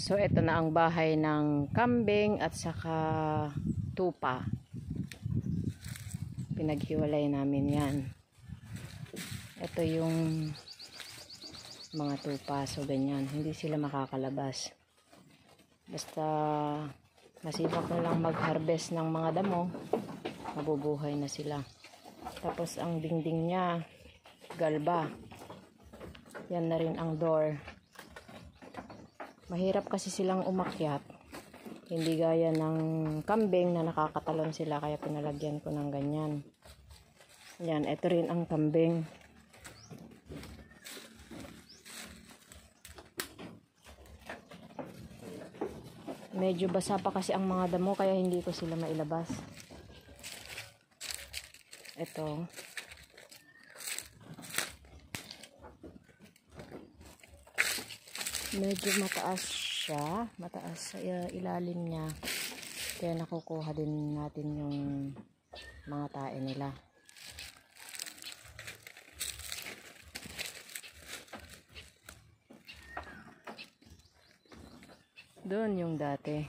So, ito na ang bahay ng kambing at saka tupa. Pinaghiwalay namin yan. Ito yung mga tupa. So, ganyan. Hindi sila makakalabas. Basta masipag na lang mag-harvest ng mga damo, mabubuhay na sila. Tapos, ang dingding niya, galba. Yan na rin ang door. Mahirap kasi silang umakyat. Hindi gaya ng kambing na nakakatalon sila, kaya pinalagyan ko ng ganyan. Yan, ito rin ang kambing. Medyo basa pa kasi ang mga damo, kaya hindi ko sila mailabas. Ito. Medyo mataas siya, mataas sa ilalim niya, kaya nakukuha din natin yung mga tae nila. Doon yung dati.